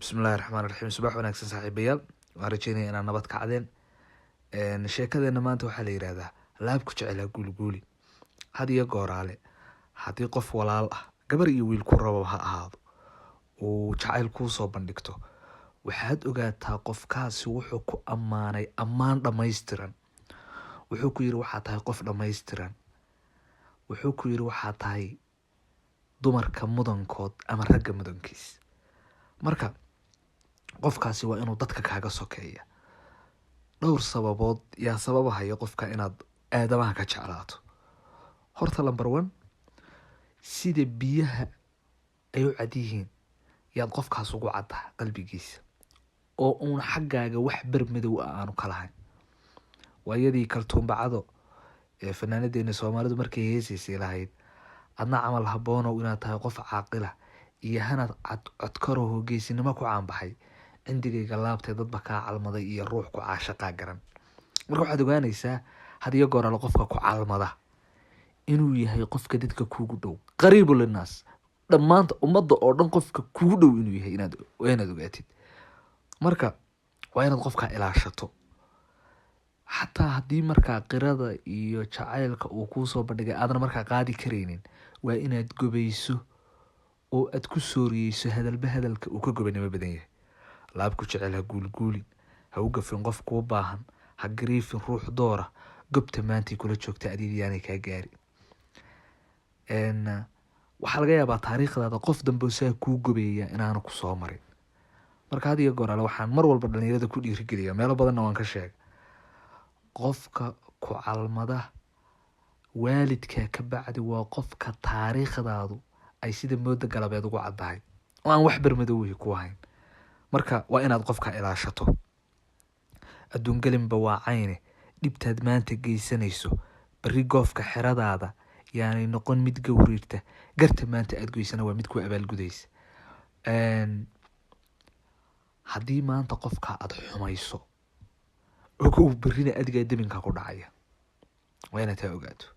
Bismillahirrahmanirrahiim. Subax wanaagsan saaxiibayaal. Waan rajeynayaa inaan nabad ka cadeen. Sheekadeena maanta waxaa la yiraahdaa laabku jecel guulguuli. Had iyo gooraale haddii qof walaal ah gabar iyo wiil ku rabo ha ahaado uu jacayl kuu soo bandhigto waxaad ogaataa qofkaasi wuxuu ku ammaanay ammaan dhammaystiran. Wuxuu ku yiri waxaa tahay qof dhammaystiran. Wuxuu ku yiri waxaa tahay dumarka mudankood ama ragga mudankiis. Marka qofkaasi waa inuu dadka kaaga sokeeya. Dhowr sababood yaa sababahaya qofka inaad aadamaha ka jeclaato. Horta number 1 sida biyaha ay u cad yihiin yaad qofkaas ugu caddahay qalbigiisa oo uun xaggaaga wax bermadow aanu kala hayn. Waayadii kaltuun bacado fanaanadeena Soomaalidu markay heesaysay lahayd adna camal haboono inaad tahay qof caaqila iyo hanad codkaro hogeysinimo ku caanbaxay cindigayga laabtay dadba ka calmaday iyo ruux ku caashaqa garan. Marka waxaad ogaanaysaa hadiyo goor ala qofka ku calmada inuu yahay qofka dadka kuugu dhow qariib linaas dhamaanta ummadda oo dhan qofka kuugu dhow inuu yahay inaad ogaatid. Marka waa inaad qofka ilaashato xataa haddii markaa qirada iyo jacaylka uu kuu soo bandhigay aadan markaa qaadi karaynin waa inaad gobayso oo aad ku sooriyeyso hadalka uu ka gobanimo badan yahay. Laabku jecel ha guulguulin, ha u gafin qof kuu baahan, ha gariifin ruux doora gobta maanta kula joogta adiidiyaanay kaa gaari. Waxaa laga yaabaa taariikhdaada qof dambe saa kuu gobeeya inaanu ku soo marin. Marka hadiyo goor ale waxaan mar walba dhalinyarada ku dhiirigeliyaa meelo badanna waan ka sheegay qofka ku calmada waalidka ka bacdi waa qofka taariikhdaadu ay sida mooda galabeed ugu caddahay oo aan wax bermadow ku hayn. Marka waa inaad qofka ilaashato. Adduun galinba waa cayne dhibtaad maanta geysanayso bari goofka xiradaada yaani noqon mid gowriirta garta maanta aad goysana waa mid ku abaalgudaysa. Haddii maanta qofka aad xumayso oo barina adiga dabinka ku dhacaya waa inaad taa ogaato.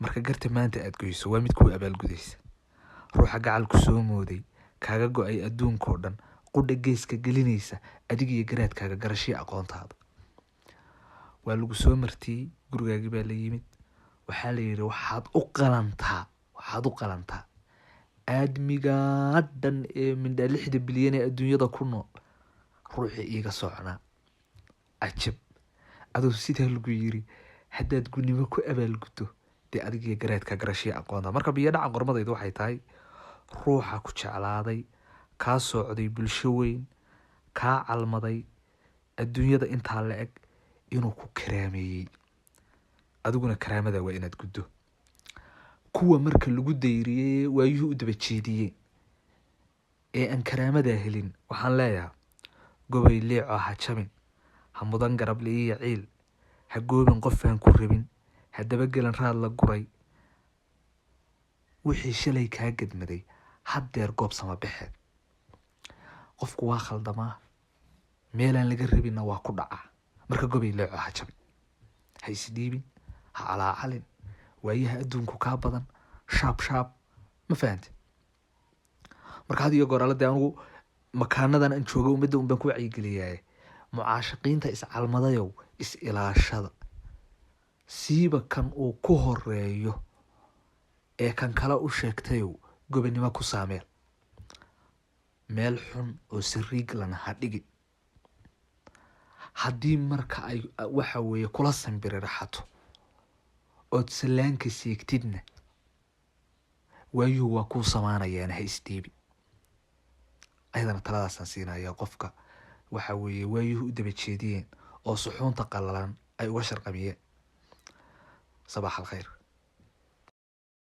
Marka garta maanta aad goyso waa mid ku abaalgudaysa. Ruuxa gacal ku soo mooday kaaga go'ay adduunka oo dhan qudha geeska gelinaysa adiga iyo garaadkaaga garashii aqoontaada. Waa lagu soo martay gurigaagii baa la yimid waxaa la yiri waxaad u qalantaa aadmiga dhan ee mindha 6 bilyan ee adduunyada ku nool ruuxii iiga socnaa ajab adoo sida lagu yiri haddaad gunimo ku abaalgudo dee adiga iyo garaadka garashii aqoonta. Marka biyo dhaca qormadaydu waxay tahay ruuxa ku jeclaaday kaa socday bulsho weyn kaa calmaday adduunyada intaa la eg inuu ku karaameeyay adiguna karaamada waa inaad guddo. Kuwa marka lagu dayriyay waayuhu u daba jeediyay ee aan karaamada helin waxaan leeyahay gobay leeco ha jabin ha mudan garab leeyahay ciil ha goobin qof aan ku rabin haddaba galan raad la guray wixii shalay kaa gadmaday haddeer goob sama baxeed. Qofku waa khaldamaa meelaan laga rabina waa ku dhaca. Marka gobay leeco ha jabin ha isdhiibin ha calaacalin waayaha adduunku kaa badan shaab ma fahanti. Marka hadiyo goor ala anigu makaanadan aan joogo ummadda baan ku wacyigeliyay mucaashaqiinta is calmadayow is ilaashada siiba kan uu ku horeeyo ee kan kala u sheegtayow gobanimo ku saameel meel xun oo sariig lana ha dhigi. Haddii marka ay waxa weeye kula sanbiri raxato ood salaanka seegtidna waayuhu waa kuu samaanayaan ha isdhiibi. ayadana taladaasaan siinaya qofka waxa weeye waayuhu u daba jeediyeen oo suxuunta qalalan ay uga sharqamiyeen. صباح الخير.